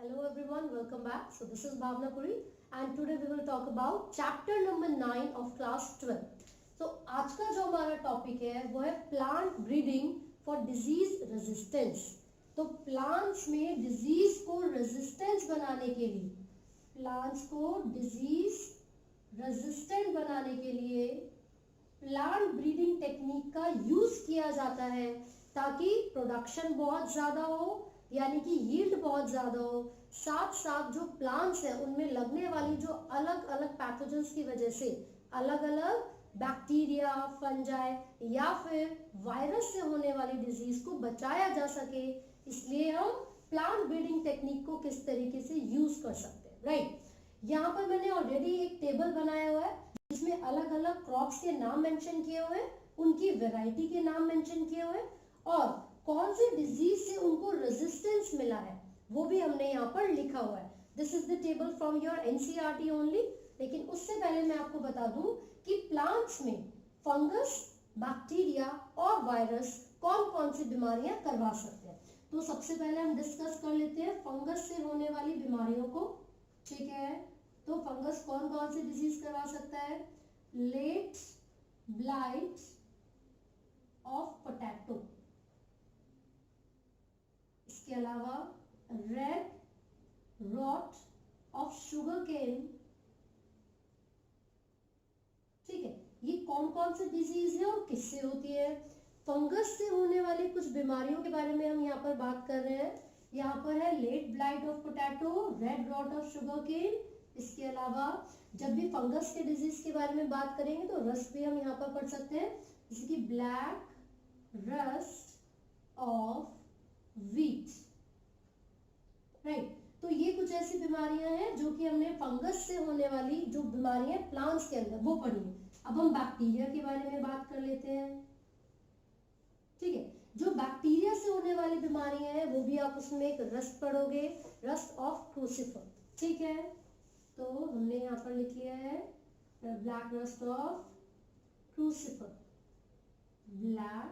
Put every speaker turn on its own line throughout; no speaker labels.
Hello everyone, welcome back. So this is Bhavna Puri and today we will talk about chapter number 9 of class 12. So आज का जो हमारा topic है वो है plant breeding for disease resistance. तो plants में डिजीज को रेजिस्टेंस बनाने के लिए, प्लांट्स को डिजीज रेजिस्टेंट बनाने के लिए प्लांट ब्रीडिंग टेक्निक का यूज किया जाता है ताकि प्रोडक्शन बहुत ज्यादा हो, यानी कि यील्ड बहुत ज्यादा हो, साथ साथ जो प्लांट्स है उनमें लगने वाली जो अलग अलग पैथोजेंस की वजह से अलग अलग बैक्टीरिया, फंजाई या फिर वायरस से होने वाली डिजीज को बचाया जा सके. इसलिए हम प्लांट ब्रीडिंग टेक्निक को किस तरीके से यूज कर सकते हैं. राइट, यहाँ पर मैंने ऑलरेडी एक टेबल बनाया हुआ है जिसमें अलग अलग क्रॉप्स के नाम मेंशन किए हुए हैं, उनकी वैरायटी के नाम मेंशन किए हुए हैं और कौन से डिजीज से उनको रेजिस्टेंस मिला है वो भी हमने यहाँ पर लिखा हुआ है. This is the table from your NCERT only. लेकिन उससे पहले मैं आपको बता दूं कि प्लांट्स में फंगस, बैक्टीरिया और वायरस कौन कौन सी बीमारियां करवा सकते हैं. तो सबसे पहले हम डिस्कस कर लेते हैं फंगस से होने वाली बीमारियों को. ठीक है, तो फंगस कौन कौन सी डिजीज करवा सकता है? लेट ब्लाइट ऑफ पोटैटो, इसके अलावा red rot of sugar cane. ठीक है, ये कौन कौन सी डिजीज है और किससे होती है? फंगस से होने वाली कुछ बीमारियों के बारे में हम यहाँ पर बात कर रहे हैं. यहाँ पर है late blight of potato, red rot of sugar cane. इसके अलावा जब भी फंगस के डिजीज के बारे में बात करेंगे तो रस्ट भी हम यहाँ पर पढ़ सकते हैं, जैसे कि black rust of wheat. Right, तो ये कुछ ऐसी बीमारियां हैं जो कि हमने फंगस से होने वाली जो बीमारियां प्लांट्स के अंदर वो पढ़ी है. अब हम बैक्टीरिया के बारे में बात कर लेते हैं. ठीक है, जो बैक्टीरिया से होने वाली बीमारियां हैं वो भी आप उसमें एक रस्ट पढ़ोगे, रस्ट ऑफ क्रूसिफर. ठीक है, तो हमने यहाँ पर लिख लिया है black rust of crucifer, black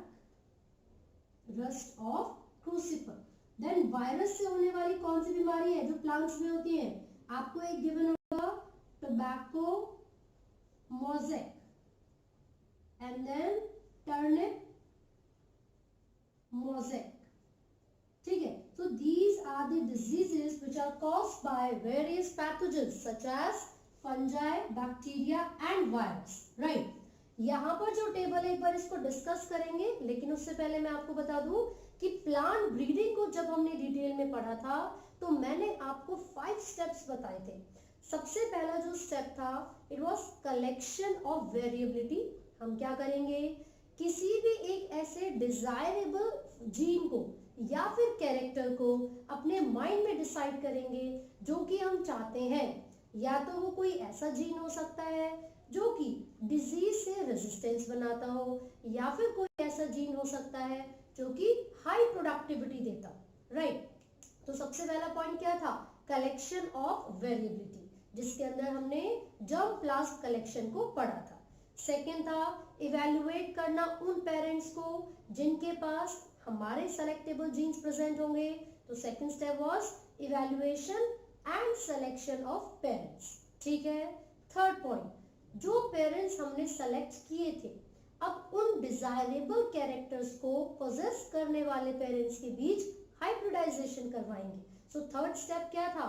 rust of crucifer. Then virus से होने वाली कौन सी बीमारी है जो प्लांट्स में होती है? आपको एक गिवन होगा tobacco mosaic and then turnip mosaic. ठीक है, so these are the diseases which are caused by various pathogens such as fungi, bacteria and virus. right, यहाँ पर जो टेबल है एक बार इसको डिस्कस करेंगे, लेकिन उससे पहले मैं आपको बता दूं कि प्लांट ब्रीडिंग को जब हमने डिटेल में पढ़ा था तो मैंने आपको 5 स्टेप्स बताए थे. सबसे पहला जो स्टेप था it was collection of variability. हम क्या करेंगे? किसी भी एक ऐसे डिजायरेबल जीन को या फिर कैरेक्टर को अपने माइंड में डिसाइड करेंगे जो कि हम चाहते हैं. या तो वो कोई ऐसा जीन हो सकता है जो कि डिजीज से रेजिस्टेंस बनाता हो, या फिर कोई ऐसा जीन हो सकता है जो कि हाई प्रोडक्टिविटी देता. राइट, तो सबसे पहला पॉइंट क्या था? कलेक्शन ऑफ वेरिएबिलिटी, जिसके अंदर हमने जर्म प्लाज्म कलेक्शन को पढ़ा था. सेकेंड था इवेल्युएट करना उन पेरेंट्स को जिनके पास हमारे सेलेक्टेबल जीन्स प्रेजेंट होंगे. तो second step was evaluation and selection of parents. ठीक है, थर्ड पॉइंट, जो पेरेंट्स हमने सेलेक्ट किए थे अब उन डिजायरेबल कैरेक्टर्स को पोजेस करने वाले पेरेंट्स के बीच हाइब्रिडाइजेशन करवाएंगे. सो थर्ड स्टेप क्या था?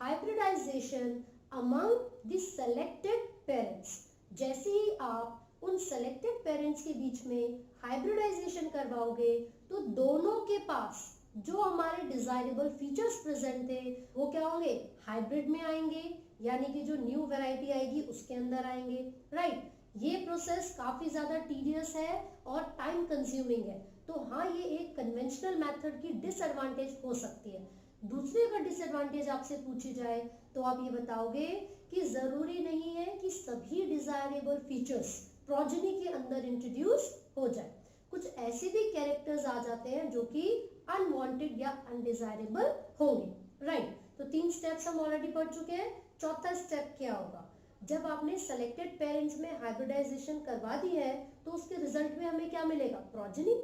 Hybridization among the selected parents. जैसे ही आप उन सेलेक्टेड पेरेंट्स के बीच में हाइब्रिडाइजेशन करवाओगे तो दोनों के पास जो हमारे डिजायरेबल फीचर्स प्रेजेंट थे वो क्या होंगे? हाइब्रिड में आएंगे, यानी कि जो न्यू वैरायटी आएगी उसके अंदर आएंगे. राइट, ये प्रोसेस काफी ज्यादा टीडियस है और टाइम कंज्यूमिंग है. तो हाँ, ये एक कन्वेंशनल मेथड की डिसएडवांटेज हो सकती है. दूसरी अगर डिसएडवांटेज आपसे पूछी जाए तो आप ये बताओगे कि जरूरी नहीं है कि सभी डिजायरेबल फीचर्स प्रोजेनी के अंदर इंट्रोड्यूस हो जाए. कुछ ऐसे भी कैरेक्टर्स आ जाते हैं जो कि अनवांटेड या अनडिजायरेबल होंगे. राइट, तो 3 स्टेप्स हम ऑलरेडी पढ़ चुके हैं. चौथा स्टेप क्या होगा? जब आपने सेलेक्टेड पेरेंट्स में हाइब्रिडाइजेशन करवा दी है तो उसके रिजल्ट में हमें क्या मिलेगा? प्रोजेनी.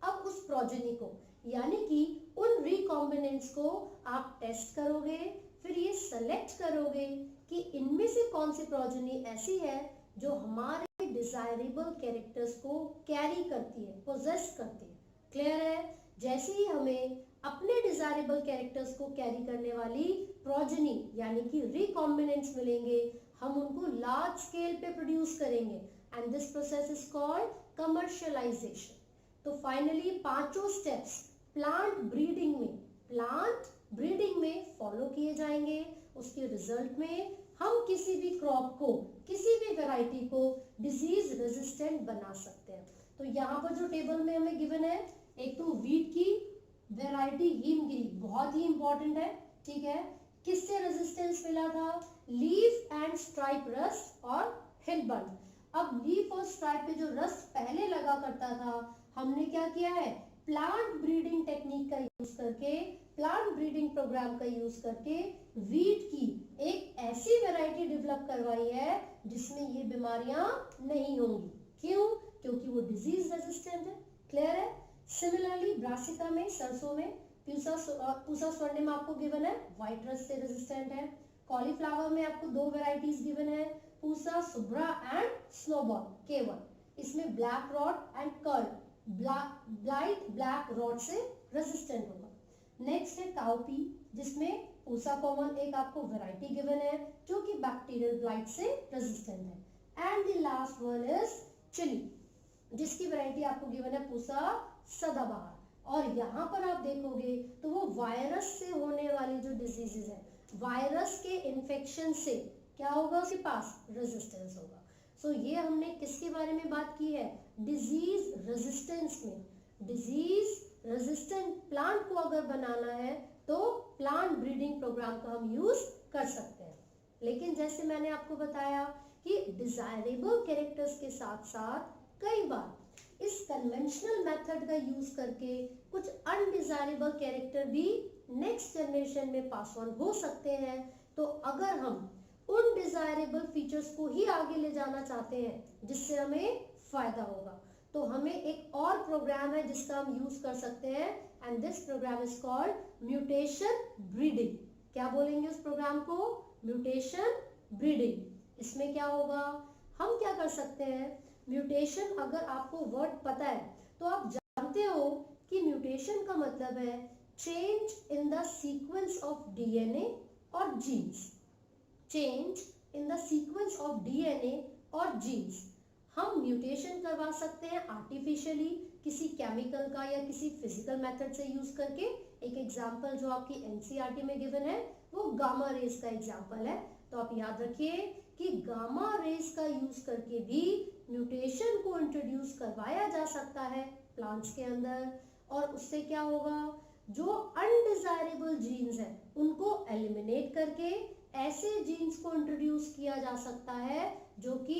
अब उस प्रोजेनी को यानी कि उन रिकॉम्बिनेंट्स को आप टेस्ट करोगे, फिर ये सेलेक्ट करोगे कि इनमें से कौन सी प्रोजेनी ऐसी है जो हमारे डिजायरेबल कैरेक्टर्स को कैरी करती है, पोजेस करती है। क्लियर है? जैसे ही हमें अपने डिजायरेबल कैरेक्टर्स को कैरी करने वाली प्रोजेनी यानी कि रिकॉम्बिनेंट्स मिलेंगे, हम उनको लार्ज स्केल पे प्रोड्यूस करेंगे and this process is called commercialisation. तो फाइनली पांचों स्टेप्स प्लांट ब्रीडिंग में फॉलो किए जाएंगे। उसके रिजल्ट में हम किसी भी क्रॉप को, किसी भी वैरायटी को डिजीज रेजिस्टेंट बना सकते हैं। तो यहाँ पर जो टेबल में हमें गिवन है, एक तो वीट की वैरायटी हिमगिरी बहुत ही इंपॉर्टेंट है, ठीक है। किससे रेजिस्टेंस मिला था? लीफ एंड स्ट्राइप रस्ट और हिलबर्ट। अब लीफ और स्ट्राइप पे जो रस्ट पहले लगा करता था, हमने क्या किया है? प्लांट ब्रीडिंग टेक्निक का यूज करके, प्लांट ब्रीडिंग प्रोग्राम का यूज करके वीट की एक ऐसी वैरायटी डेवलप करवाई है जिसमें ये बीमारियां नहीं होंगी। क्यों? क्योंकि वो डिजीज रेजिस्टेंट है। क्लियर है? सिमिलरली ब्रासिका में, सरसों में पूसा स्वर्णिम आपको गिवन है, व्हाइट रस्ट से रेजिस्टेंट है। कॉलीफ्लावर में आपको दो वैरायटीज गिवन है, Pusa Subra and snowball K1। इसमें black rot and curd blight black rot से रेजिस्टेंट होगा। नेक्स्ट है काउपी, जिसमें पूसा कॉमन एक आपको वैरायटी गिवन है जो कि बैक्टीरियल ब्लाइट से रेजिस्टेंट है। And the last one is chilli, जिसकी वैरायटी आपको गिवन है पूसा सदाबहार। और यहाँ पर आप देखोगे तो वो वायरस से होने वाली जो डिजीजेस है, वायरस के इन्फेक्शन से क्या होगा? उसके पास रेजिस्टेंस होगा। सो ये हमने किसके बारे में बात की है? डिजीज रेजिस्टेंस में। डिजीज रेजिस्टेंट प्लांट को अगर बनाना है तो प्लांट ब्रीडिंग प्रोग्राम का हम यूज कर सकते हैं। लेकिन जैसे मैंने आपको बताया कि डिजायरेबल कैरेक्टर्स के साथ साथ कई बार इस कन्वेंशनल मेथड का यूज करके कुछ अनडिजायरेबल कैरेक्टर भी नेक्स्ट जनरेशन में पास ऑन हो सकते हैं। तो अगर हम उन डिजायरेबल फीचर्स को ही आगे ले जाना चाहते हैं जिससे हमें फायदा होगा, तो हमें एक और प्रोग्राम है जिसका हम यूज कर सकते हैं and this program is called mutation breeding. क्या बोलेंगे उस प्रोग्राम को? Mutation breeding. इसमें क्या होगा? हम क्या कर सकते हैं? म्यूटेशन, अगर आपको वर्ड पता है तो आप जानते हो कि म्यूटेशन का मतलब है change in the sequence of DNA और genes. Change in the sequence of DNA और जीन्स हम म्यूटेशन करवा सकते हैं आर्टिफिशियली, किसी केमिकल का या किसी फिजिकल मेथड से यूज करके। एक एग्जांपल जो आपकी एनसीईआरटी में गिवन है वो गामा रेज का एग्जांपल है। तो आप याद रखिए कि गामा रेज का यूज करके भी म्यूटेशन को इंट्रोड्यूस करवाया जा सकता है प्लांट्स के अंदर, और उससे क्या होगा? जो अनडिजायरेबल जीन्स हैं उनको एलिमिनेट करके ऐसे जीन्स को इंट्रोड्यूस किया जा सकता है जो कि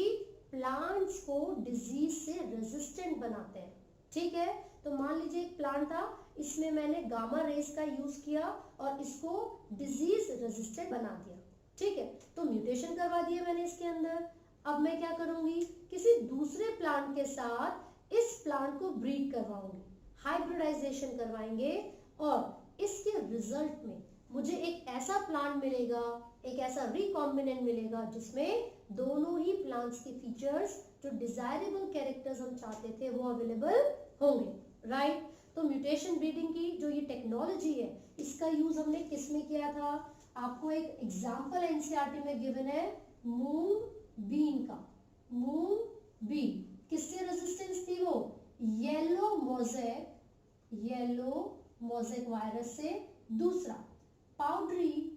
प्लांट्स को डिजीज से रेजिस्टेंट बनाते हैं। ठीक है, तो मान लीजिए एक प्लांट था, इसमें मैंने गामा रेज का यूज किया और इसको डिजीज रेजिस्टेंट बना दिया। ठीक है, तो म्यूटेशन करवा दिया मैंने इसके अंदर। अब मैं क्या करूंगी? किसी दूसरे प्लांट के साथ इस प्लांट को ब्रीड करवाऊंगी, हाइब्रिडाइजेशन करवाएंगे और इसके रिजल्ट में मुझे एक ऐसा प्लांट मिलेगा, एक ऐसा रिकॉम्बिनेंट मिलेगा जिसमें दोनों ही प्लांट्स के फीचर्स, जो डिजायरेबल कैरेक्टर्स हम चाहते थे, वो अवेलेबल होंगे। राइट? तो म्यूटेशन ब्रीडिंग की जो ये टेक्नोलॉजी है, इसका यूज हमने किस में किया था? आपको एक एग्जांपल एनसीईआरटी में गिवन है मूंग बीन का। मूंग बीन किससे रेजिस्टेंस थी? वो येलो मोज़ेक वायरस से। दूसरा पाउडरी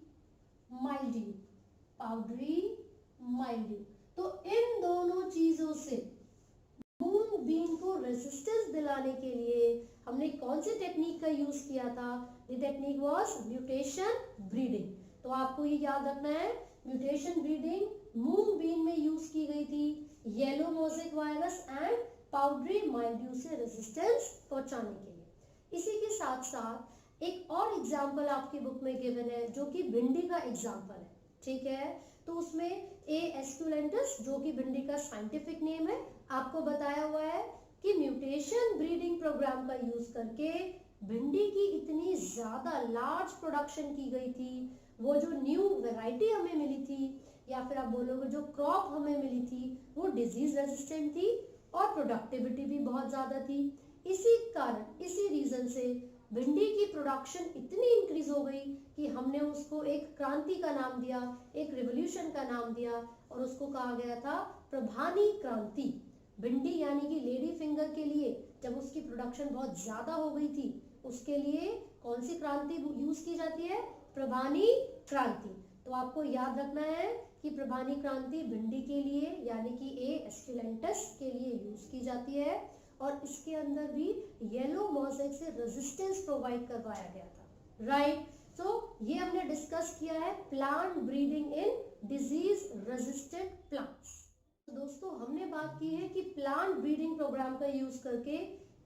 माइल्ड्यू। तो इन दोनों चीजों से मूंग बीन को रेजिस्टेंस दिलाने के लिए हमने कौन सी टेक्निक का यूज किया था? The technique was mutation breeding. तो आपको ये याद रखना है, म्यूटेशन ब्रीडिंग मूंग बीन में यूज की गई थी yellow mosaic virus and powdery mildew से रेजिस्टेंस पहुंचाने के लिए। इसी के साथ साथ एक और एग्जाम्पल आपकी बुक में गिवन है जो कि भिंडी का एग्जाम्पल है। ठीक है, तो उसमें ए एस्कुलेंटस, जो कि भिंडी का साइंटिफिक नेम है, आपको बताया हुआ है कि म्यूटेशन ब्रीडिंग प्रोग्राम का यूज करके भिंडी की इतनी ज्यादा लार्ज प्रोडक्शन की गई थी, वो जो न्यू वैरायटी हमें मिली थी या फिर आप बोलोगे जो क्रॉप हमें मिली थी वो डिजीज रेजिस्टेंट थी और प्रोडक्टिविटी भी बहुत ज्यादा थी। इसी कारण, इसी रीजन से भिंडी की प्रोडक्शन इतनी इंक्रीज हो गई कि हमने उसको एक क्रांति का नाम दिया, एक रिवॉल्यूशन का नाम दिया और उसको कहा गया था प्रभानी क्रांति। भिंडी यानी कि लेडी फिंगर के लिए जब उसकी प्रोडक्शन बहुत ज्यादा हो गई थी उसके लिए कौन सी क्रांति यूज की जाती है? प्रभानी क्रांति। तो आपको याद रखना है कि प्रभानी क्रांति भिंडी के लिए यानी कि ए एस्क्यूलेंटस के लिए यूज की जाती है और इसके अंदर भी येलो मोज़ेक से रेजिस्टेंस प्रोवाइड करवाया गया था, राइट। सो ये हमने डिस्कस किया है plant breeding in disease resistant plants. तो दोस्तों हमने बात की है कि प्लांट ब्रीडिंग प्रोग्राम का यूज करके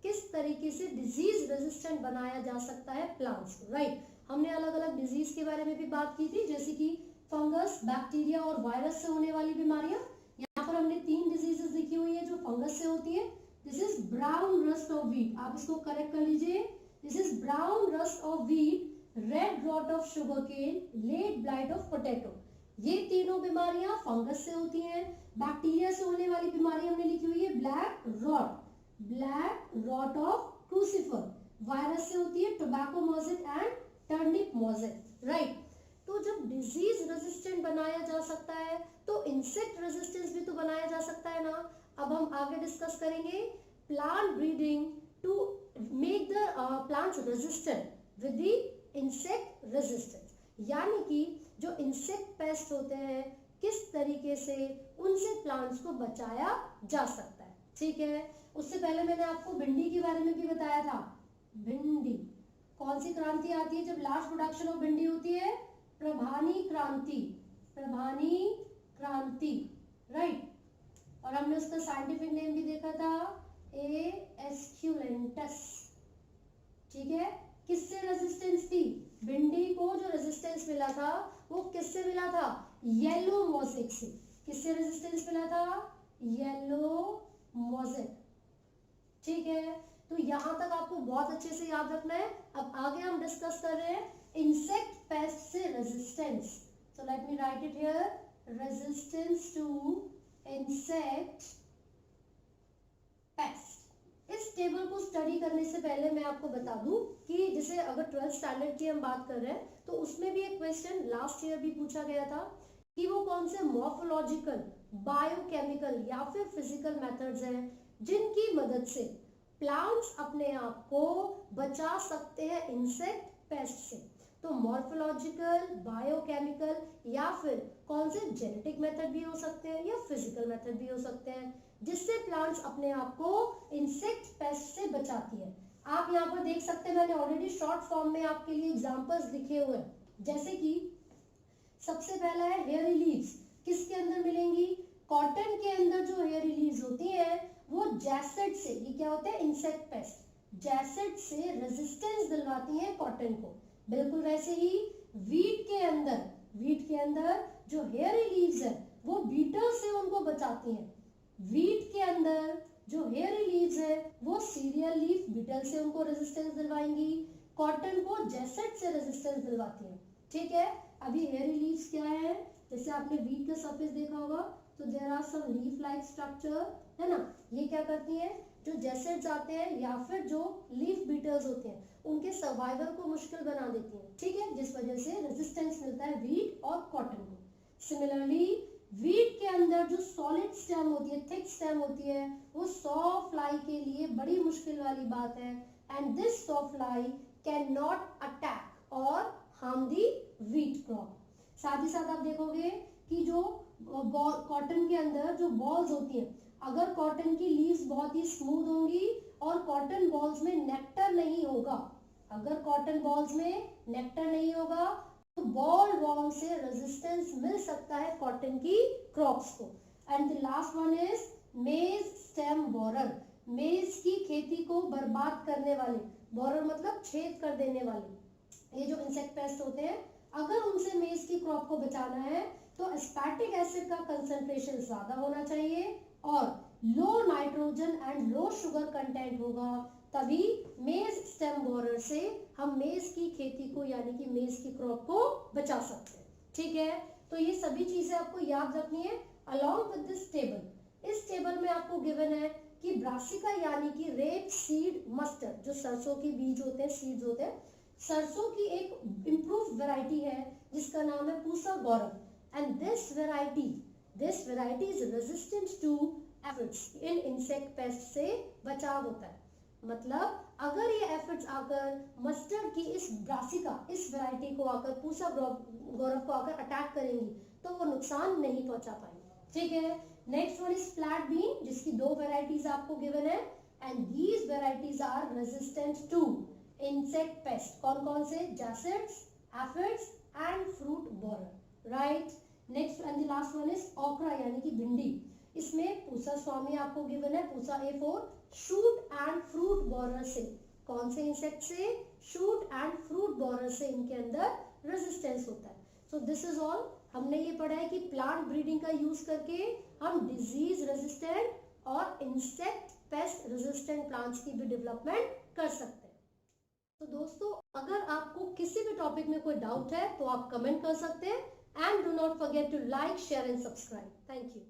किस तरीके से डिजीज रेजिस्टेंट बनाया जा सकता है प्लांट्स को, राइट। हमने अलग अलग डिजीज के बारे में भी बात की थी, जैसे कि फंगस, बैक्टीरिया और वायरस से होने वाली बीमारियां। यहाँ पर हमने 3 डिजीजेस लिखी हुई है जो फंगस से होती है। This is brown rust of wheat, आप इसको करेक्ट कर लीजिए। This is brown rust of wheat, red rot of sugar cane, late blight of potato. ये तीनों बीमारियां फंगस से होती हैं। बैक्टीरिया से होने वाली बीमारी हमने लिखी हुई है ब्लैक रॉट ऑफ क्रूसिफर। वायरस से होती है tobacco mosaic and turnip mosaic, right. तो जब डिजीज रेजिस्टेंट बनाया जा सकता है तो इंसेक्ट रेजिस्टेंस भी तो बनाया जा सकता है ना। अब हम आगे डिस्कस करेंगे plant breeding to make the plants resistant with the insect resistance, यानी कि जो इंसेक्ट पेस्ट होते हैं किस तरीके से उनसे प्लांट्स को बचाया जा सकता है, ठीक है। उससे पहले मैंने आपको भिंडी के बारे में भी बताया था। भिंडी कौन सी क्रांति आती है जब लार्ज प्रोडक्शन ऑफ भिंडी होती है? प्रभानी क्रांति, राइट। और हमने उसका साइंटिफिक नेम भी देखा था, ए एस्क्यूलेंटस, ठीक है। किससे रेजिस्टेंस थी? भिंडी को जो रेजिस्टेंस मिला था वो किससे मिला था? येलो मोज़ेक से। किससे रेजिस्टेंस मिला था? येलो मोज़ेक, ठीक है। तो यहां तक आपको बहुत अच्छे से याद रखना है। अब आगे हम डिस्कस कर रहे हैं इंसेक्ट पेस्ट से resistance. So let me write it here, resistance to insect pest. इस टेबल को स्टडी करने से पहले मैं आपको बता दूं कि जैसे अगर 12th स्टैंडर्ड की हम बात कर रहे हैं तो उसमें भी एक क्वेश्चन लास्ट ईयर भी पूछा गया था कि वो कौन से मॉर्फोलॉजिकल, बायोकेमिकल या फिर फिजिकल मेथड्स हैं जिनकी मदद से प्लांट्स अपने आप को बचा सकते हैं इंसेक्ट पेस्ट से। तो मॉर्फोलॉजिकल, बायोकेमिकल या फिर कौन से जेनेटिक मेथड भी हो सकते हैं या फिजिकल मेथड भी हो सकते हैं जिससे प्लांट्स अपने आप को इंसेक्ट पेस्ट से बचाती है। आप यहाँ पर देख सकते हैं, मैंने ऑलरेडी शॉर्ट फॉर्म में आपके लिए एग्जांपल्स लिखे हुए हैं। जैसे कि सबसे पहला है हेयरी लीव्स। किसके अंदर मिलेंगी? कॉटन के अंदर जो हेयरी लीव्स होती है वो जैसेड से, ये क्या होता है? इंसेक्ट पेस्ट, जैसेड से रेजिस्टेंस दिलवाती है कॉटन को। बिल्कुल वैसे ही वीट के अंदर जो हेयरी लीव्स है वो बीटल से उनको बचाती हैं। वीट के अंदर जो हेयरी लीव्स है वो सीरियल लीफ बीटल से उनको रेजिस्टेंस दिलवाएंगी, कॉटन को जैसेड से रेजिस्टेंस दिलवाती है, ठीक है। अभी हेयरी लीव्स क्या है? जैसे आपने वीट का सरफेस देखा होगा तो there are some leaf like structure, है ना। ये क्या करती है? जो जैसेड्स आते हैं या फिर जो लीफ बीटल्स होते हैं उनके सर्वाइवल को मुश्किल बना देती हैं, ठीक है, जिस वजह से रेजिस्टेंस मिलता है वीट और कॉटन को। सिमिलरली वीट के अंदर जो सॉलिड स्टेम होती है, थिक स्टेम होती है, वो सॉ फ्लाई के लिए बड़ी मुश्किल वाली बात है। And this saw fly can not attack और हार्म दी वीट क्रॉप। साथ ही साथ आप देखोगे कि जो कॉटन के अंदर जो बॉल्स होती हैं, अगर कॉटन की लीव्स बहुत ही स्मूथ होंगी और कॉटन बॉल्स में नेक्टर नहीं होगा, अगर कॉटन बॉल्स में नेक्टर नहीं होगा तो बॉल वॉर्म से रेजिस्टेंस मिल सकता है कॉटन की क्रॉप्स को। And the last one is मेज स्टेम बोरर। मेज की खेती को बर्बाद करने वाले, बोरर मतलब छेद कर देने वाले, ये जो इंसेक्ट पेस्ट होते हैं, अगर उनसे मेज की क्रॉप को बचाना है तो एस्पार्टिक एसिड का कंसंट्रेशन ज्यादा होना चाहिए और low nitrogen and low sugar content होगा, तभी मेज स्टेम बोरर से हम मेज की खेती को यानी कि मेज की क्रॉप को बचा सकते हैं। ठीक है, तो ये सभी चीजें आपको याद रखनी है अलॉन्ग विद दिस टेबल। इस टेबल में आपको गिवन है कि ब्रासिका यानी कि रेप सीड मस्टर्ड, जो सरसों के बीज होते हैं, सीड्स होते हैं, सरसों की एक इम्प्रूव वैरायटी है जिसका नाम है Pusa Gaurav. And this variety is resistant to aphids, इन इंसेक्ट पेस्ट से बचाव होता है। मतलब अगर ये एफिड्स आकर मस्टर्ड की इस ब्रासिका, इस वैरायटी को आकर पूसा गौरव को आकर अटैक करेंगी तो वो नुकसान नहीं पहुंचा पाएंगे। ठीक है, next one is flat bean, जिसकी 2 वैरायटीज आपको गिवन है and these varieties are resistant to insect pest. कौन कौन से? Jassids, aphids and fruit borer, right. Next and the last one is okra यानी कि भिंडी। इसमें पूसा स्वामी आपको गिवन है, Pusa A4, shoot and fruit borer से। कौन से इंसेक्ट से? शूट एंड फ्रूट बोरर से इनके अंदर रेजिस्टेंस होता है। So this is all. हमने ये पढ़ा है कि प्लांट ब्रीडिंग का यूज करके हम डिजीज रेजिस्टेंट और इंसेक्ट पेस्ट रेजिस्टेंट प्लांट्स की भी डेवलपमेंट कर सकते हैं। तो दोस्तों, अगर आपको किसी भी टॉपिक में कोई डाउट है तो आप कमेंट कर सकते हैं and do not forget to like, share and subscribe. Thank you.